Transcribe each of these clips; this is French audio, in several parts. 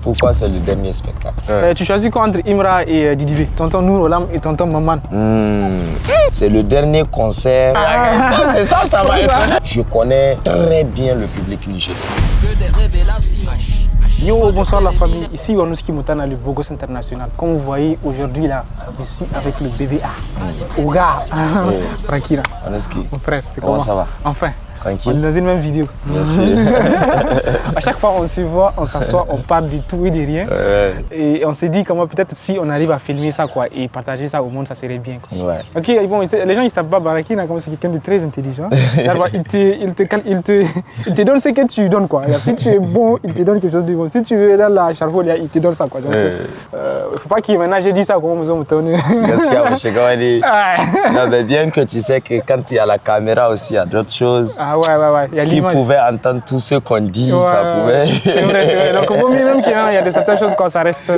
Pourquoi c'est le dernier spectacle? Tu choisis quoi entre Imra et Didivé? Tonton Nour Olam et tonton Maman. C'est le dernier concert. C'est ça, ça m'a étonné. Je connais très bien le public nigérien. Yo, bonsoir la famille. Ici Wanouski Moutana, le Bogos International. Comme vous voyez aujourd'hui là, je suis avec le BBA. Ouga. Tranquille. Wanouski. Mon frère, c'est comment ça va? Enfin. Tranquille. On est dans une même vidéo. Merci. À chaque fois on se voit, on s'assoit, on parle du tout et de rien. Et on s'est dit comment peut-être si on arrive à filmer ça quoi, et partager ça au monde, ça serait bien. Quoi. Ouais. Ok, bon, les gens ils savent pas Barakina, comme c'est quelqu'un de très intelligent. il te donne ce que tu donnes quoi. Si tu es bon, il te donne quelque chose de bon. Si tu veux dans la charbon, il te donne ça quoi. Donc, faut pas qu'il maintenant j'ai dit ça comment vous tourné. Qu'est-ce qu'il y a, monsieur Kawani? Non, mais bien que tu sais que quand il y a la caméra aussi, il y a d'autres choses. Ah ouais. S'ils pouvaient entendre tout ce qu'on dit, ça pouvait. C'est vrai. Donc, au mieux même qu'il y a de certaines choses quand ça reste.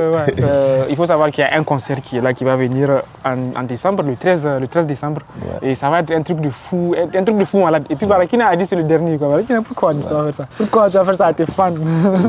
Il faut savoir qu'il y a un concert qui est là, qui va venir en décembre, le 13 décembre. Ouais. Et ça va être un truc de fou malade. Et puis Barakina a dit c'est le dernier. Quoi. Barakina, pourquoi tu vas faire ça? Pourquoi tu vas faire ça à tes fans?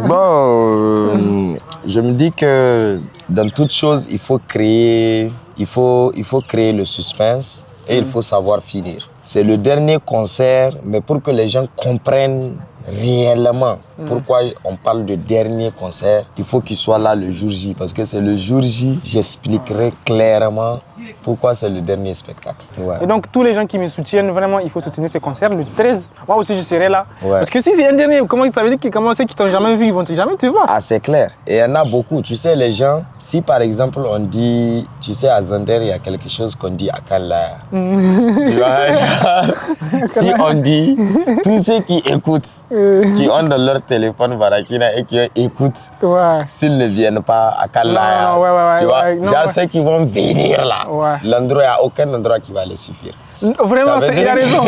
Bon, je me dis que dans toute chose, il faut créer le suspense. Et il faut savoir finir. C'est le dernier concert, mais pour que les gens comprennent réellement pourquoi on parle de dernier concert, il faut qu'il soit là le jour J. Parce que c'est le jour J, j'expliquerai clairement pourquoi c'est le dernier spectacle. Ouais. Et donc, tous les gens qui me soutiennent, vraiment, il faut soutenir ce concert. Le 13, moi aussi, je serai là. Ouais. Parce que si c'est un dernier, comment ça veut dire que ceux qui t'ont jamais vu, ils vont jamais te voir. Ah, c'est clair. Et il y en a beaucoup. Tu sais, les gens, si par exemple on dit, tu sais, à Zander, il y a quelque chose qu'on dit à Kalla. Tu vois, si on dit, tous ceux qui écoutent, qui ont dans leur téléphone Barakina et qui écoutent, s'ils ne viennent pas à Kalla, tu vois, il y a ceux qui vont venir là. L'endroit, il n'y a aucun endroit qui va les suffire. Vraiment, il a raison.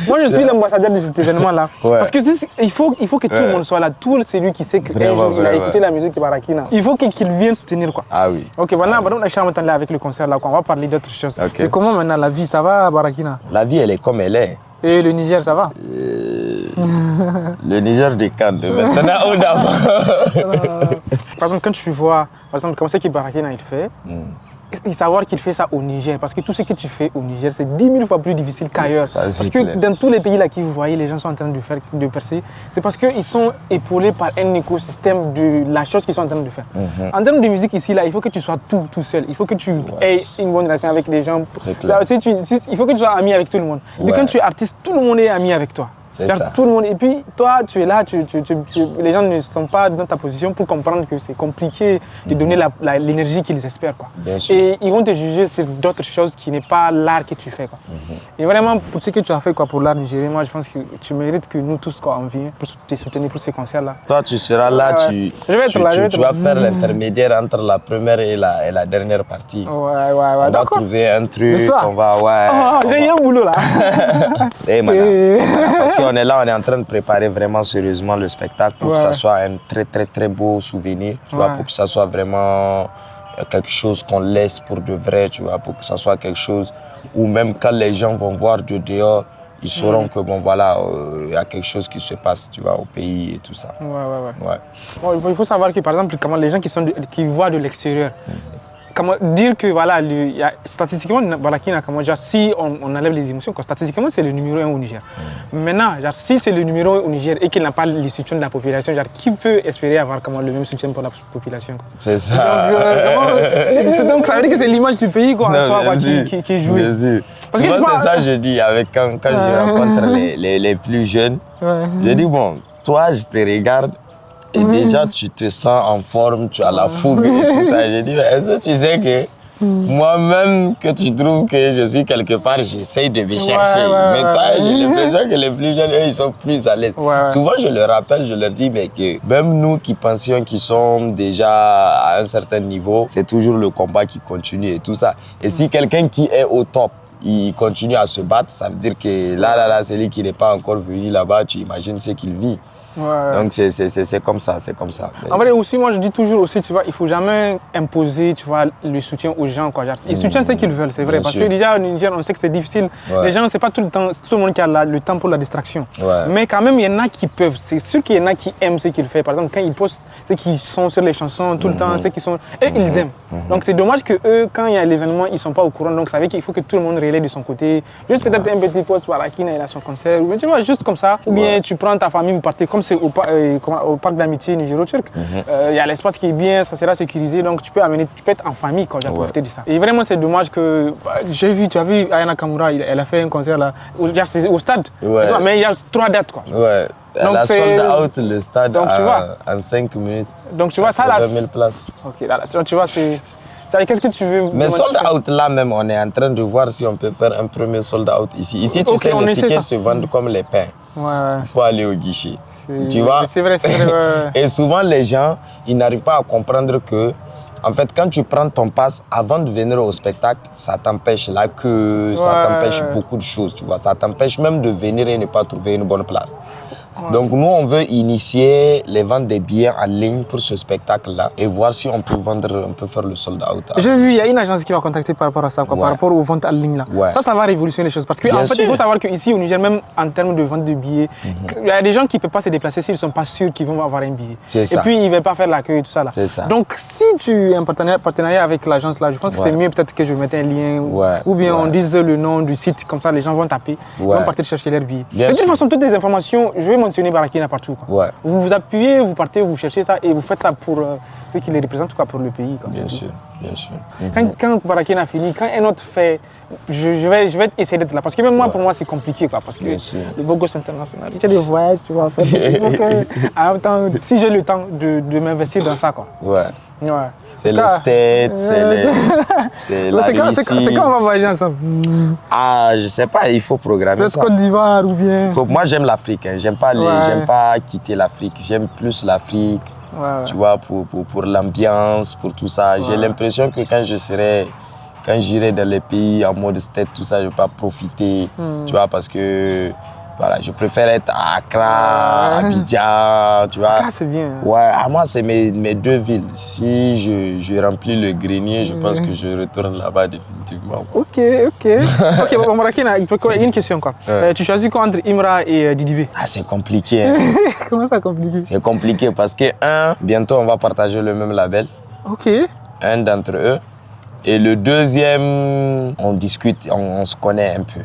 Moi, je suis l'ambassadeur de cet événement-là. Ouais. Parce que il faut que tout le monde soit là. Tout celui qui sait qu'il a écouté la musique de Barakina. Il faut qu'il vienne soutenir. Quoi. Ah oui. Ok, voilà, on est avec le concert là. On va parler d'autres choses. Okay. C'est comment maintenant la vie? Ça va, Barakina? La vie, elle est comme elle est. Et le Niger, ça va? Le Niger des camps de maintenant ou d'avant. Par exemple, quand tu vois, comment c'est que Barakina il fait, et savoir qu'il fait ça au Niger, parce que tout ce que tu fais au Niger, c'est 10 000 fois plus difficile qu'ailleurs. Parce que dans tous les pays là que vous voyez, les gens sont en train de percer, c'est parce qu'ils sont épaulés par un écosystème de la chose qu'ils sont en train de faire. En termes de musique ici, là, il faut que tu sois tout seul. Il faut que tu aies une bonne relation avec les gens. Là, il faut que tu sois ami avec tout le monde. Et quand tu es artiste, tout le monde est ami avec toi. Tout le monde. Et puis toi, tu es là, les gens ne sont pas dans ta position pour comprendre que c'est compliqué de donner l'énergie qu'ils espèrent. Quoi. Et ils vont te juger sur d'autres choses qui n'est pas l'art que tu fais. Quoi. Et vraiment, pour ce que tu as fait quoi, pour l'art nigérien, moi je pense que tu mérites que nous tous, quoi, on vienne pour te soutenir pour ces concerts-là. Toi, tu seras là, tu vas faire l'intermédiaire entre la première et la dernière partie. On va trouver un truc, on va... j'ai eu un boulot là. Parce qu'on est là, on est en train de préparer vraiment sérieusement le spectacle pour que ça soit un très beau souvenir, tu vois, pour que ça soit vraiment quelque chose qu'on laisse pour de vrai, tu vois, pour que ça soit quelque chose où même quand les gens vont voir de dehors, ils sauront que bon voilà, il y a quelque chose qui se passe, tu vois, au pays et tout ça. Bon, il faut savoir que par exemple, comment les gens qui voient de l'extérieur, comment dire que voilà, statistiquement, Barakina, si on enlève les émotions, statistiquement c'est le numéro 1 au Niger. Maintenant, si c'est le numéro 1 au Niger et qu'il n'a pas le soutien de la population, qui peut espérer avoir le même soutien pour la population? C'est ça. Donc ça veut dire que c'est l'image du pays quoi, en soi, qui est jouée. Bien sûr. Parce souvent c'est ça que je dis quand je rencontre les plus jeunes. Je dis bon, toi je te regarde. Et déjà, tu te sens en forme, tu as la fougue et tout ça. J'ai dit, est-ce que tu sais que moi-même, que tu trouves que je suis quelque part, j'essaye de me chercher. Mais toi, j'ai l'impression que les plus jeunes, eux, ils sont plus à l'aise. Souvent, je leur rappelle, je leur dis, mais que même nous qui pensions qu'ils sont déjà à un certain niveau, c'est toujours le combat qui continue et tout ça. Et si quelqu'un qui est au top, il continue à se battre, ça veut dire que là, c'est lui qui n'est pas encore venu là-bas, tu imagines ce qu'il vit. Donc c'est comme ça, c'est comme ça. En vrai aussi, moi je dis toujours aussi, tu vois, il faut jamais imposer, tu vois, le soutien aux gens, quoi. Ils soutiennent ce qu'ils veulent, c'est vrai. Parce que déjà au Niger, on sait que c'est difficile. Les gens, c'est pas tout le monde qui a le temps pour la distraction. Mais quand même, il y en a qui peuvent. C'est sûr qu'il y en a qui aiment ce qu'il fait. Par exemple, quand ils postent, ceux qui sont sur les chansons tout le temps, ceux qui sont... Et ils aiment. Donc c'est dommage que eux, quand il y a l'événement, ils sont pas au courant. Donc ça veut dire qu'il faut que tout le monde relaie de son côté. Juste peut-être un petit post, voilà, qui a son concert. Mais tu vois, juste comme ça. Ou bien tu prends ta famille, vous partez comme c'est au parc d'amitié nigéro-turc. Il y a l'espace qui est bien, ça sera sécurisé. Donc tu peux être en famille quand j'ai profité de ça. Et vraiment, c'est dommage que... J'ai vu, tu as vu Ayana Kamura, elle a fait un concert là, au stade. Mais il y a 3 dates, quoi. Elle a sold out le stade en 5 minutes. Donc tu vois, ça là... 20 000 places. Ok, là, tu vois, c'est... Qu'est-ce que tu veux? Mais sold out là même, on est en train de voir si on peut faire un premier sold out ici. Ici, tu sais, les tickets se vendent comme les pains. Il faut aller au guichet. Tu vois? C'est vrai, c'est vrai. Et souvent, les gens, ils n'arrivent pas à comprendre que, en fait, quand tu prends ton pass avant de venir au spectacle, ça t'empêche la queue, ça t'empêche beaucoup de choses, tu vois. Ça t'empêche même de venir et ne pas trouver une bonne place. Donc nous, on veut initier les ventes des billets en ligne pour ce spectacle-là et voir si on peut faire le sold out. J'ai vu, il y a une agence qui va contacter par rapport à ça, par rapport aux ventes en ligne là. Ça va révolutionner les choses. Parce qu'en fait, il faut savoir qu'ici au Niger, même en termes de vente de billets, il y a des gens qui ne peuvent pas se déplacer s'ils ne sont pas sûrs qu'ils vont avoir un billet. Et puis, ils ne veulent pas faire l'accueil et tout ça là. Donc, si tu as un partenariat avec l'agence là, je pense que c'est mieux peut-être que je mette un lien ou bien on dise le nom du site, comme ça les gens vont taper, ils vont partir chercher leur billet. De toute façon, toutes les informations, je vais mentionner Barakina partout. Vous vous appuyez, vous partez, vous cherchez ça et vous faites ça pour ce qui les représente, quoi, pour le pays. Quoi. Bien sûr, bien sûr. Quand Barakina a fini, quand un autre fait, je vais essayer d'être là. Parce que même moi, pour moi, c'est compliqué. Quoi, parce que le beau gosse international, il y a des voyages, tu vois. En même temps, si j'ai le temps de m'investir dans ça, quoi. C'est les States, c'est la Russie. C'est quand on va voyager ensemble? Ah, je sais pas, il faut programmer ça. Côte d'Ivoire ou bien... Moi, j'aime l'Afrique. Hein. J'aime pas quitter l'Afrique. J'aime plus l'Afrique, tu vois, pour l'ambiance, pour tout ça. J'ai l'impression que quand j'irai dans les pays en mode state, tout ça, je vais pas profiter, tu vois, parce que... Voilà, je préfère être à Accra, Abidjan, tu vois. Accra, c'est bien. Moi, c'est mes 2 villes. Si je remplis le grenier, je pense que je retourne là-bas définitivement. Ok, bon, Barakina, il y a une question, quoi. Tu choisis quoi entre Imra et Didibé? Ah, c'est compliqué. Hein. Comment ça, compliqué? C'est compliqué parce que, bientôt, on va partager le même label. Ok. Un d'entre eux. Et le deuxième, on discute, on se connaît un peu.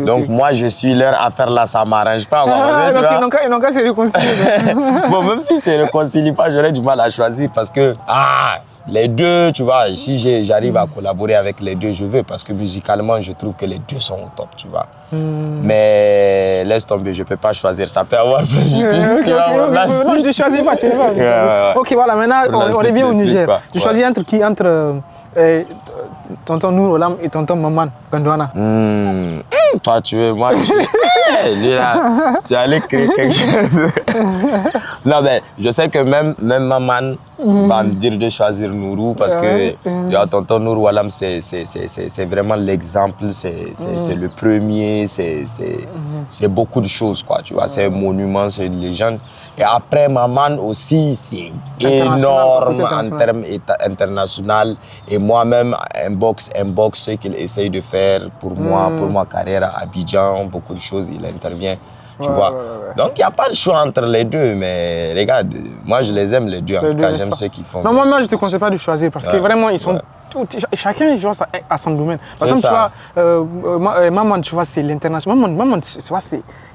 Donc moi je suis leur affaire là, ça m'arrange pas. Ils n'ont qu'à se réconcilier. Bon, même si c'est réconcilie pas, j'aurais du mal à choisir parce que les deux, tu vois, si j'arrive à collaborer avec les deux, je veux parce que musicalement je trouve que les deux sont au top, tu vois. Mais laisse tomber, je peux pas choisir, ça peut avoir préjudice, tu vois. Non, je ne choisis pas, tu vois. Ok, voilà, maintenant on revient au Niger. Tu choisis entre qui? Entre tonton Nour Olam et tonton Maman Gondwana. Toi, tu veux, moi, lui là, tu allais créer quelque chose. Non, mais je sais que même Maman va me dire de choisir Nourou parce que tonton Nour Olam, c'est vraiment l'exemple, c'est le premier, c'est beaucoup de choses, quoi, tu vois. C'est un monument, c'est une légende. Et après, Maman aussi, c'est énorme en termes international. Et moi-même, un box, ce qu'il essaye de faire pour moi, pour ma carrière à Abidjan, beaucoup de choses, il intervient. Tu vois. Donc, il n'y a pas de choix entre les deux, mais regarde, moi je les aime les deux, en tout cas, j'aime ceux qui font. Non, moi, je ne te conseille pas de choisir parce que vraiment, ils sont. Chacun joue à son domaine. Par exemple, tu vois, Maman, tu vois, c'est l'international. Maman, tu vois,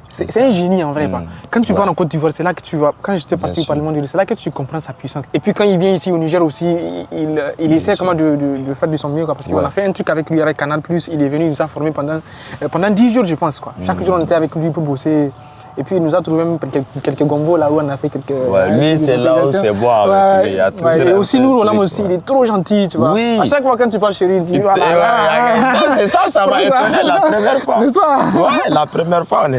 c'est un génie en vrai. Quand tu vas en Côte d'Ivoire, c'est là que tu vas. Quand j'étais parti au Parlement, c'est là que tu comprends sa puissance. Et puis quand il vient ici au Niger aussi, il essaie comment de faire de son mieux. Parce qu'on a fait un truc avec lui, avec Canal+, il est venu, il nous a formé pendant 10 jours, je pense. Chaque jour, on était avec lui pour bosser. Et puis il nous a trouvé même quelques gombos là où on a fait quelques... lui, c'est là où c'est bon avec lui. Et aussi, nous, Roland aussi, il est trop gentil, tu vois. À chaque fois quand tu parles chez lui, il dit voilà. C'est ça m'a étonné la première fois. La première fois, on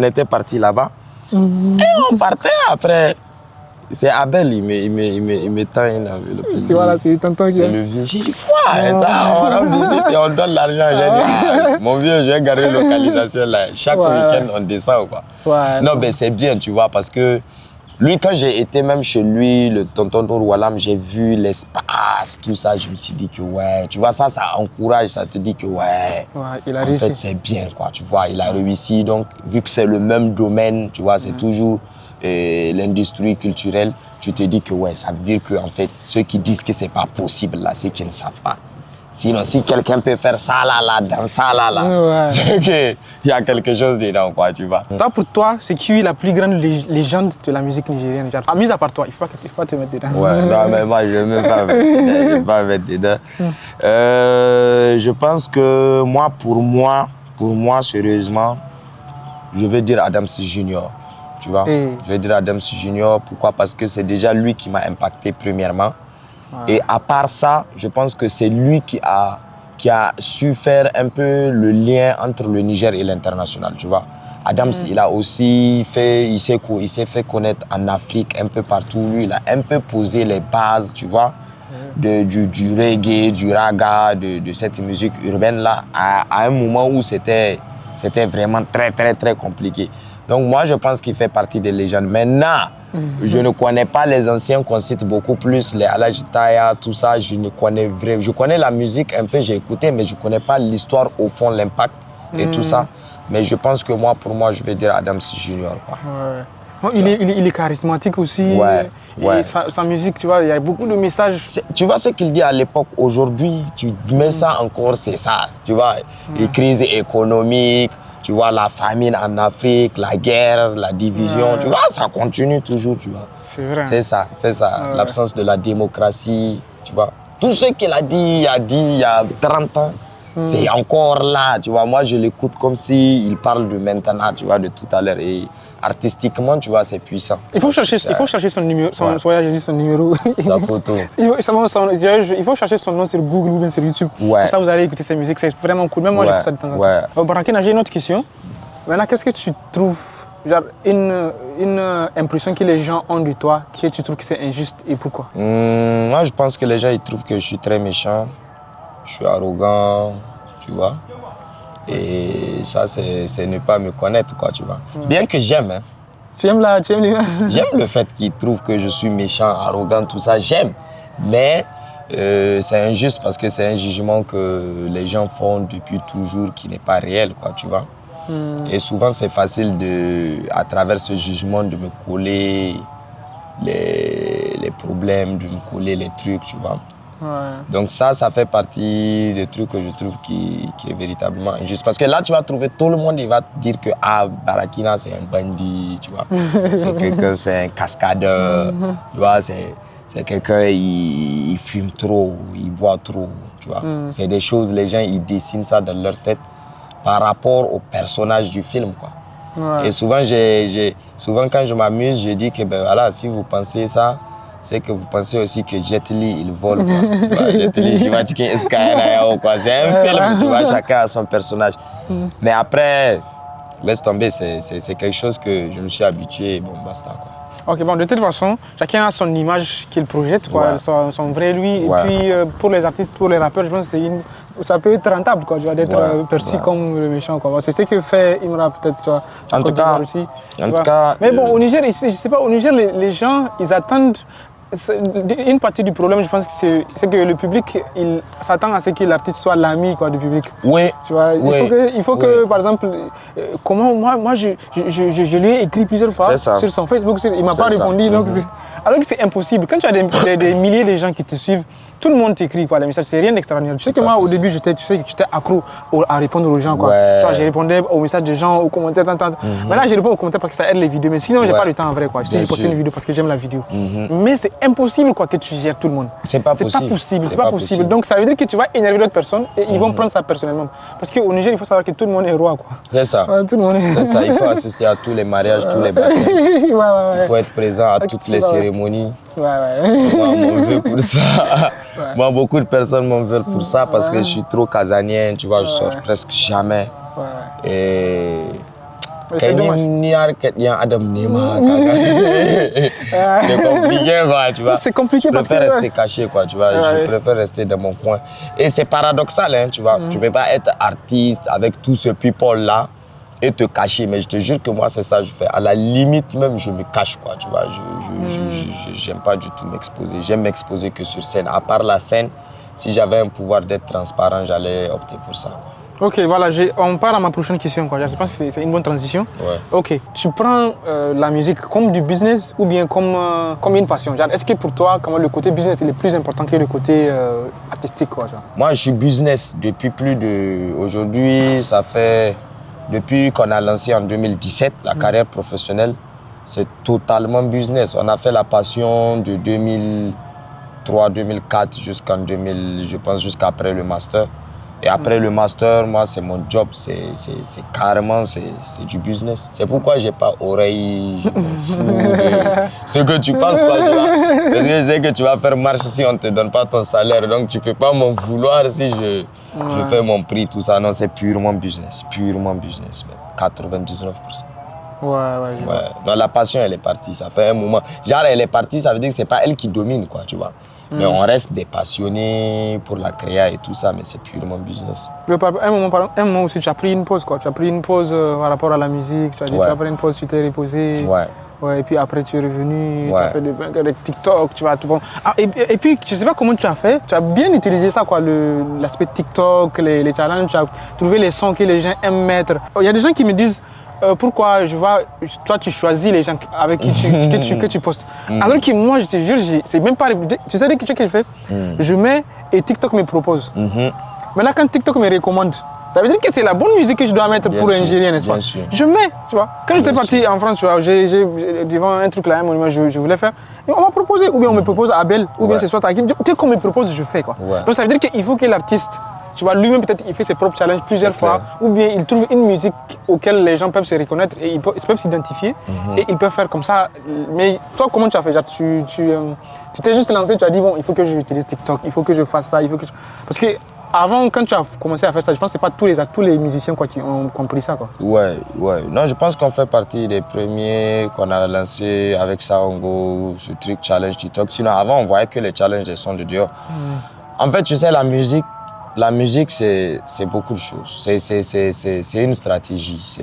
était parti là-bas. Et on partait après. C'est Abel, il me tend une enveloppe. C'est voilà, c'est tonton qui c'est le vieux. J'ai dit, quoi? Ça, on rend visite et on donne l'argent. J'ai dit, mon vieux, je vais garder localisation là. Chaque week-end, on descend, quoi. Non, mais c'est bien, tu vois, parce que lui, quand j'ai été même chez lui, le tonton Nourwalam, j'ai vu l'espace, tout ça. Je me suis dit que ouais, tu vois, ça encourage, ça te dit que ouais, il a réussi. En fait, c'est bien, quoi, tu vois, il a réussi. Donc, vu que c'est le même domaine, tu vois, c'est toujours l'industrie culturelle, tu te dis que ouais, ça veut dire que en fait, ceux qui disent que c'est pas possible, là, c'est qu'ils ne savent pas. Sinon, si quelqu'un peut faire ça, là, dans ça, là, c'est qu'il y a quelque chose dedans, quoi, tu vois. Toi, pour toi, c'est qui est la plus grande légende de la musique nigérienne? Mis à part toi, il faut pas te mettre dedans. Ouais, non, mais moi, je ne vais même pas mettre dedans. Je pense que pour moi, sérieusement, je vais dire Adams Junior. Tu vois, je vais dire Adams Junior. Pourquoi? Parce que c'est déjà lui qui m'a impacté premièrement. Et à part ça, je pense que c'est lui qui a su faire un peu le lien entre le Niger et l'international, tu vois. Adams, il a aussi fait, il s'est fait connaître en Afrique, un peu partout. Lui, il a un peu posé les bases, tu vois, du reggae, du raga, de cette musique urbaine-là, à un moment où c'était vraiment très, très, très compliqué. Donc moi, je pense qu'il fait partie des légendes. Maintenant, je ne connais pas les anciens qu'on cite beaucoup plus, les Alhaji Taya, tout ça, je connais la musique un peu, j'ai écouté, mais je ne connais pas l'histoire au fond, l'impact et tout ça. Mais je pense que pour moi, je vais dire Adams Junior. Quoi. Ouais. Il est charismatique aussi. Ouais. Sa musique, tu vois, il y a beaucoup de messages. Tu vois ce qu'il dit à l'époque, aujourd'hui, tu mets ça encore, c'est ça, tu vois, les crises économiques. Tu vois, la famine en Afrique, la guerre, la division, tu vois, ça continue toujours, tu vois. C'est vrai. C'est ça. L'absence de la démocratie, tu vois. Tout ce qu'il a dit il y a 30 ans, c'est encore là, tu vois. Moi, je l'écoute comme s'il parle de maintenant, tu vois, de tout à l'heure. Et artistiquement, tu vois, c'est puissant. Il faut chercher son numéro, son numéro. Sa photo. Il faut chercher son nom sur Google ou bien sur YouTube. Comme ça, vous allez écouter sa musique, c'est vraiment cool. Même moi, j'écoute ça de temps en temps. Barakina, j'ai une autre question. Maintenant, qu'est-ce que tu trouves, genre, une impression que les gens ont de toi, que tu trouves que c'est injuste et pourquoi? Moi, je pense que les gens, ils trouvent que je suis très méchant, je suis arrogant, tu vois. Et ça, c'est ne pas me connaître, quoi, tu vois. Bien que j'aime, hein. Tu aimes l'image? J'aime le fait qu'ils trouvent que je suis méchant, arrogant, tout ça, j'aime. Mais c'est injuste parce que c'est un jugement que les gens font depuis toujours qui n'est pas réel, quoi, tu vois. Et souvent, c'est facile à travers ce jugement, de me coller les problèmes, de me coller les trucs, tu vois. Donc ça fait partie des trucs que je trouve qui est véritablement injuste. Parce que là, tu vas trouver tout le monde, il va te dire que Barakina, c'est un bandit, tu vois. C'est quelqu'un, c'est un cascadeur, tu vois, c'est quelqu'un, il fume trop, il boit trop, tu vois. C'est des choses, les gens, ils dessinent ça dans leur tête par rapport au personnage du film, quoi. Et souvent, souvent, quand je m'amuse, je dis que ben voilà, si vous pensez ça, c'est que vous pensez aussi que Jet Li, il vole, quoi. Jet Li, je vois que c'est un film, tu vois, chacun a son personnage. Mais après, laisse tomber, c'est quelque chose que je me suis habitué, bon, basta, quoi. Ok, bon, de toute façon, chacun a son image qu'il projette, quoi, son vrai lui. Et puis, pour les artistes, pour les rappeurs, je pense que ça peut être rentable, quoi, tu vois, d'être perçu comme le méchant, quoi. C'est ce que fait Imra, peut-être, tu vois. En tout cas, mais bon, au Niger, je sais pas, au Niger, les gens, ils attendent. Une partie du problème, je pense que c'est que le public, il s'attend à ce que l'artiste soit l'ami, quoi, du public. Oui. Tu vois, il faut que, par exemple, comment moi je lui ai écrit plusieurs fois sur son Facebook, il m'a pas répondu. Donc, alors que c'est impossible. Quand tu as des milliers de gens qui te suivent, tout le monde t'écrit, quoi, les messages, c'est rien d'extraordinaire. Tu sais que moi, au début, j'étais accro à répondre aux gens, quoi. Tu vois, je répondais aux messages des gens, aux commentaires, Maintenant, je réponds aux commentaires parce que ça aide les vidéos, mais sinon, j'ai pas le temps en vrai, quoi. Je poste une vidéo parce que j'aime la vidéo. Mais c'est impossible, quoi, que tu gères tout le monde. C'est pas possible. C'est pas possible. Donc, ça veut dire que tu vas énerver d'autres personnes et ils vont prendre ça personnellement. Parce qu'au Niger, il faut savoir que tout le monde est roi, quoi. C'est ça. Tout le monde est... C'est ça, il faut assister à tous les mariages, tous les baptêmes. Il faut être présent à toutes les cérémonies. Moi, on m'en veut pour ça. Moi, beaucoup de personnes m'en veulent pour ça parce que je suis trop casanien, tu vois, je sors presque jamais. Et... C'est compliqué, quoi, tu vois. C'est compliqué parce que... Je préfère rester caché, quoi, tu vois. Je préfère rester dans mon coin. Et c'est paradoxal, hein, tu vois. Tu ne peux pas être artiste avec tout ce people-là et te cacher. Mais je te jure que moi, c'est ça que je fais. À la limite, même, je me cache, quoi, tu vois. Je n'aime pas du tout m'exposer. J'aime m'exposer que sur scène. À part la scène, si j'avais un pouvoir d'être transparent, j'allais opter pour ça, quoi. Ok, voilà, on part à ma prochaine question, quoi. Je pense que c'est une bonne transition. Ouais. Ok, tu prends la musique comme du business ou bien comme une passion? Est-ce que pour toi, comment le côté business est le plus important que le côté artistique, quoi, genre? Moi, je suis business depuis plus de... Aujourd'hui, ça fait... Depuis qu'on a lancé en 2017 la carrière professionnelle, c'est totalement business. On a fait la passion de 2003-2004 jusqu'en 2000, je pense jusqu'après le master. Et après le master, moi, c'est mon job, c'est carrément du business. C'est pourquoi j'ai pas oreille, je m'en fous de ce que tu penses, quoi, tu vois. Parce que je sais que tu vas faire marche si on ne te donne pas ton salaire. Donc, tu peux pas m'en vouloir si je fais mon prix, tout ça. Non, c'est purement business, même 99%. Ouais. Non, la passion, elle est partie, ça fait un moment. Genre, elle est partie, ça veut dire que c'est pas elle qui domine, quoi, tu vois. Mais on reste des passionnés pour la créa et tout ça, mais c'est purement business. Un moment aussi, tu as pris une pause, quoi. Tu as pris une pause par rapport à la musique, tu as dit, tu as pris une pause, tu t'es reposé. Ouais, et puis après, tu es revenu, tu as fait des TikTok, tu vas tout bon. Et puis, je ne sais pas comment tu as fait, tu as bien utilisé ça, quoi, l'aspect TikTok, les challenges, tu as trouvé les sons que les gens aiment mettre. Il y a des gens qui me disent, pourquoi je vois, toi tu choisis les gens avec qui que tu postes. Alors que moi je te jure, c'est même pas. Tu sais ce que je fais? Je mets et TikTok me propose. Maintenant quand TikTok me recommande, ça veut dire que c'est la bonne musique que je dois mettre pour un Nigérien, n'est-ce pas? Je mets, tu vois. Quand j'étais parti en France, tu vois, j'ai devant un truc là, un monument, je voulais faire. Et on m'a proposé, ou bien on me propose Abel, ou bien c'est soit Takim. Dès qu'on me propose, je fais, quoi. Donc ça veut dire qu'il faut que l'artiste, tu vois, lui-même peut-être il fait ses propres challenges plusieurs fois, ou bien il trouve une musique auquel les gens peuvent se reconnaître et ils peuvent s'identifier et ils peuvent faire comme ça. Mais toi, comment tu as fait? Genre, tu t'es juste lancé, tu as dit bon, il faut que j'utilise TikTok, il faut que je fasse ça, il faut que parce que avant, quand tu as commencé à faire ça, je pense que c'est pas tous les musiciens, quoi, qui ont compris ça, quoi. Ouais. Non, je pense qu'on fait partie des premiers qu'on a lancé avec Saongo, ce truc challenge TikTok. Sinon, avant, on voyait que les challenges des sons de dehors. En fait, tu sais, la musique, c'est beaucoup de choses. C'est une stratégie,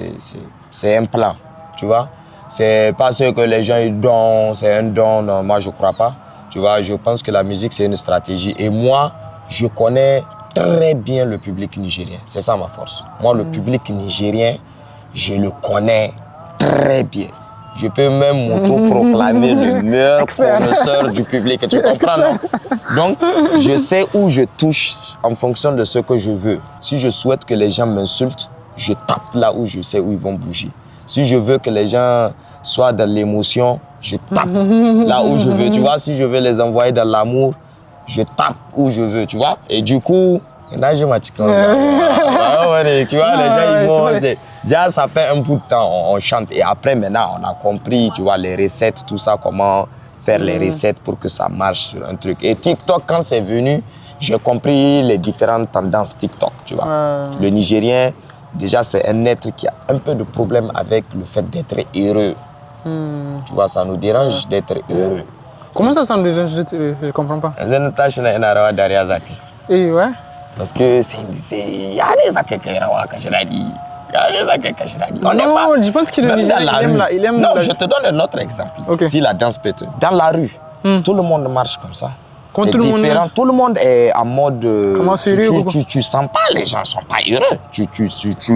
c'est un plan, tu vois. C'est pas ce que les gens ils donnent, c'est un don. Non, moi, je crois pas. Tu vois, je pense que la musique, c'est une stratégie. Et moi, je connais très bien le public nigérien. C'est ça ma force. Moi, le public nigérien, je le connais très bien. Je peux même m'auto-proclamer le meilleur connaisseur du public. Tu comprends, non? Donc, je sais où je touche en fonction de ce que je veux. Si je souhaite que les gens m'insultent, je tape là où je sais où ils vont bouger. Si je veux que les gens soient dans l'émotion, je tape là où je veux. Tu vois, si je veux les envoyer dans l'amour, je tape où je veux, tu vois. Et du coup, tu vois, les gens, ils vont... Déjà, ça fait un bout de temps, on chante. Et après, maintenant, on a compris, tu vois, les recettes, tout ça, comment faire les recettes pour que ça marche sur un truc. Et TikTok, quand c'est venu, j'ai compris les différentes tendances TikTok, tu vois. Le Nigérien, déjà, c'est un être qui a un peu de problème avec le fait d'être heureux. Tu vois, ça nous dérange d'être heureux. Comment ça nous dérange? Je comprends pas. Et ouais. Parce que il y a des akekerawa que je l'ai dit. On n'est pas. Je pense qu'il aime. Non, je te donne un autre exemple. Si la danse peut te. Dans la rue, tout le monde marche comme ça. C'est différent. Tout le monde est en mode. Tu sens pas, les gens sont pas heureux. Tu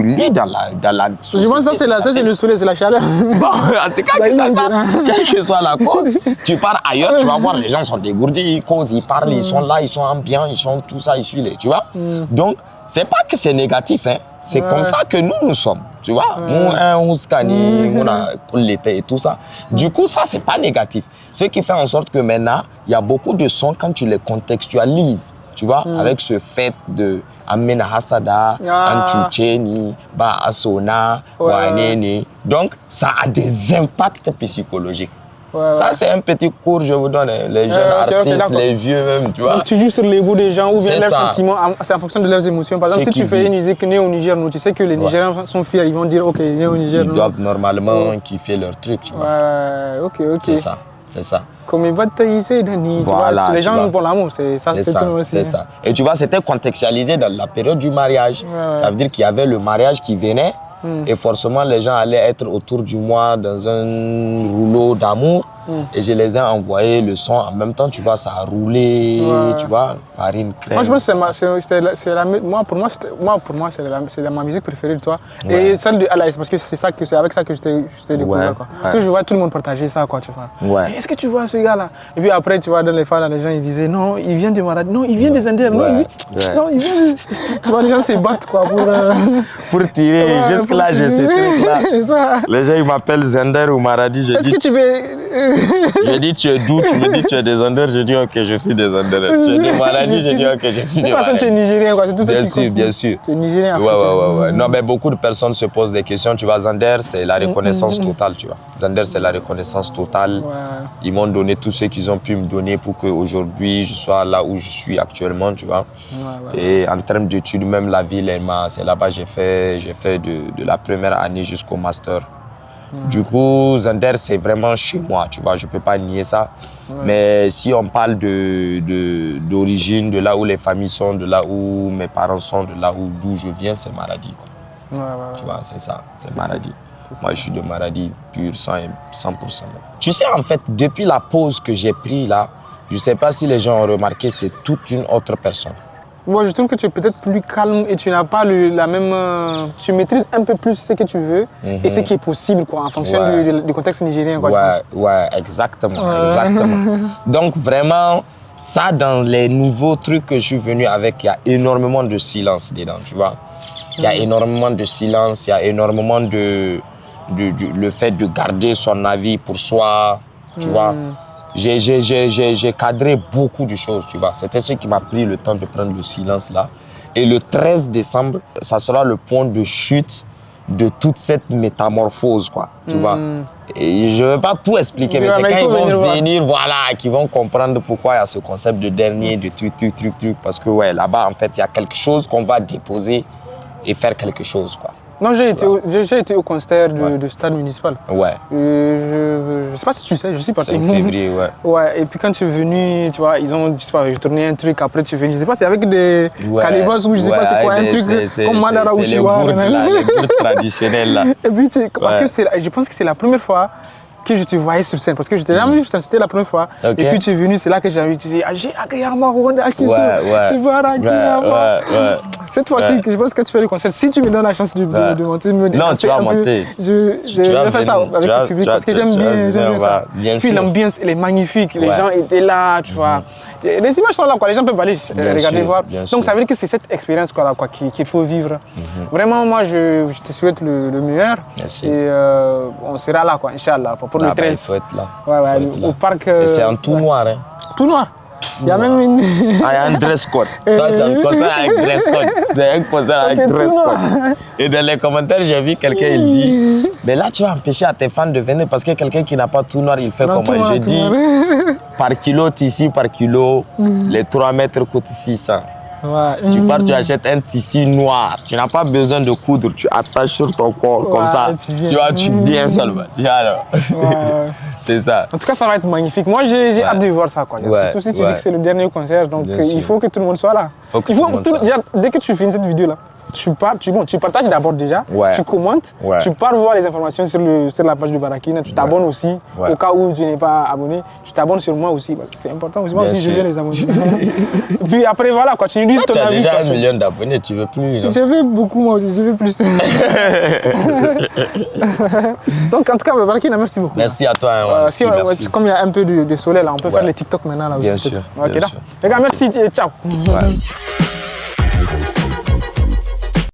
lis dans la. Je pense que ça, c'est le soleil, c'est la chaleur. Bon, en tout cas, quelle que soit la cause, tu pars ailleurs, tu vas voir, les gens sont dégourdis, ils causent, ils parlent, ils sont là, ils sont ambiants, ils sont tout ça, ils suivent, tu vois. Donc, c'est pas que c'est négatif, hein. C'est comme ça que nous sommes, tu vois. Nous, on scani, on a l'été et tout ça. Du coup, ça, c'est pas négatif. Ce qui fait en sorte que maintenant, il y a beaucoup de sons, quand tu les contextualises, tu vois, avec ce fait de Amena Hassada, Anchucheni, Ba Asona, Wanene. Donc, ça a des impacts psychologiques. Ça, c'est un petit cours, je vous donne. Les jeunes artistes, les vieux même, tu vois. Donc, tu joues sur les goûts des gens ou bien leurs sentiments, c'est en fonction de leurs émotions. Par exemple, si tu fais une musique née au Niger, tu sais que les Nigériens sont fiers, ils vont dire, OK, né au Niger. Ils doivent normalement kiffer leur truc, tu vois. OK. C'est ça. C'est ça. Comme il va te hisser, Denis. Voilà, les gens vois. pour l'amour, c'est ça. C'est ça. Et tu vois, c'était contextualisé dans la période du mariage. Ça veut dire qu'il y avait le mariage qui venait et forcément les gens allaient être autour du moi dans un rouleau d'amour. Et je les ai envoyés le son en même temps, tu vois, ça a roulé, tu vois, farine, crème. Moi, je pense que pour moi, c'est ma musique préférée de toi. Et celle de Alaïs, parce que c'est avec ça que je t'ai découvert. Que je vois tout le monde partager ça, quoi, tu vois. Est-ce que tu vois ce gars-là? Et puis après, tu vois, dans les fans, les gens, ils disaient, non, il vient du Maradi, non, il vient des Indiens, non, il vient Tu vois, les gens se battent, quoi, pour tirer jusque-là, j'ai ce truc-là. Les gens, ils m'appellent Zender ou Maradi, je dis... Est-ce que tu veux... Je dis tu es d'où, tu me dis tu es des Anders, je dis ok je suis des Anders. Tu es des Maladies, je dis ok je suis des Maladies. Tu es Nigérien quoi, c'est tout ça qui compte. Bien sûr. Tu es Nigérien africain. Ouais. Non mais beaucoup de personnes se posent des questions, tu vois, Zander c'est la reconnaissance totale, tu vois. Zander c'est la reconnaissance totale. Ils m'ont donné tout ce qu'ils ont pu me donner pour qu'aujourd'hui je sois là où je suis actuellement, tu vois. Et en termes d'études, même la ville, c'est là-bas j'ai fait de la première année jusqu'au master. Du coup, Zander, c'est vraiment chez moi, tu vois, je ne peux pas nier ça. Mais si on parle d'origine, de là où les familles sont, de là où mes parents sont, de là d'où je viens, c'est Maradi. Tu vois, c'est ça, c'est Maradi. Moi, je suis de Maradi pur, 100%. Tu sais, en fait, depuis la pause que j'ai prise là, je ne sais pas si les gens ont remarqué, c'est toute une autre personne. Moi, je trouve que tu es peut-être plus calme et tu n'as pas la même... tu maîtrises un peu plus ce que tu veux et ce qui est possible, quoi, en fonction du contexte nigérien. Quoi, exactement. Donc, vraiment, ça, dans les nouveaux trucs que je suis venu avec, il y a énormément de silence dedans, tu vois. Il y a énormément de silence, il y a énormément le fait de garder son avis pour soi, tu vois. J'ai cadré beaucoup de choses, tu vois. C'était ce qui m'a pris le temps de prendre le silence là. Et le 13 décembre, ça sera le point de chute de toute cette métamorphose, quoi, tu vois. Et je ne vais pas tout expliquer, mais c'est quand ils vont venir, voilà, qu'ils vont comprendre pourquoi il y a ce concept de dernier, de truc. Parce que, là-bas, en fait, il y a quelque chose qu'on va déposer et faire quelque chose, quoi. Non, j'ai été au concert du stade municipal. Je sais pas si tu sais, je suis parti. 5 février, et puis quand tu es venu, tu vois, ils ont tourné un truc, après tu es venu, je sais pas, c'est avec des calibos ou je sais pas c'est quoi, un truc comme Madara ou Shiwa. Les gourdes traditionnelles là. Et puis, parce que je pense que c'est la première fois que je te voyais sur scène, parce que je t'ai jamais vu sur scène, c'était la première fois. Et puis tu es venu, c'est là que j'ai envie de te dire, j'ai Akayama Rwanda Akiso, tu vois Akayama. Cette fois-ci, je pense que tu fais le concert, si tu me donnes la chance de monter, non, tu vas monter. Je vais faire ça avec le public parce que j'aime bien ça. Puis l'ambiance, elle est magnifique, les gens étaient là, tu vois. Les images sont là, quoi. Les gens peuvent aller regarder, voir. Donc ça veut dire que c'est cette expérience qu'il faut vivre. Vraiment, moi, je te souhaite le meilleur. Merci. Et on sera là, quoi, Inch'Allah, pour le 13. Il faut être là. Au parc. Et c'est en tout noir, hein. Tout noir. Il y a même une... il y a un dress code. Toi, c'est un concert avec dress code. C'est un concert avec dress code. Et dans les commentaires, j'ai vu quelqu'un, il dit, mais là, tu vas empêcher à tes fans de venir parce que quelqu'un qui n'a pas tout noir, il fait comment? Je dis, par kilo, tissu, par kilo, les 3 mètres coûtent 600. Tu pars, tu achètes un tissu noir. Tu n'as pas besoin de coudre, tu attaches sur ton corps comme ça. Tu vois, tu viens seul. C'est ça. En tout cas, ça va être magnifique. Moi, j'ai hâte de voir ça. Quoi. Surtout si tu dis que c'est le dernier concert, donc il faut que tout le monde soit là. Dès que tu finis cette vidéo-là, tu partages d'abord déjà, tu commentes, tu pars voir les informations sur la page de Barakina, tu t'abonnes aussi, au cas où tu n'es pas abonné, tu t'abonnes sur moi aussi, c'est important aussi, moi aussi je veux les abonnés. Puis après voilà, quoi, tu dis ton avis. Tu as déjà 1 million d'abonnés, tu veux plus, non? Je veux beaucoup moi aussi, je veux plus. Donc en tout cas, Barakina, merci beaucoup. Merci à toi. Comme il y a un peu de soleil là, on peut faire les TikTok maintenant là aussi. Bien sûr. Les gars, merci, ciao.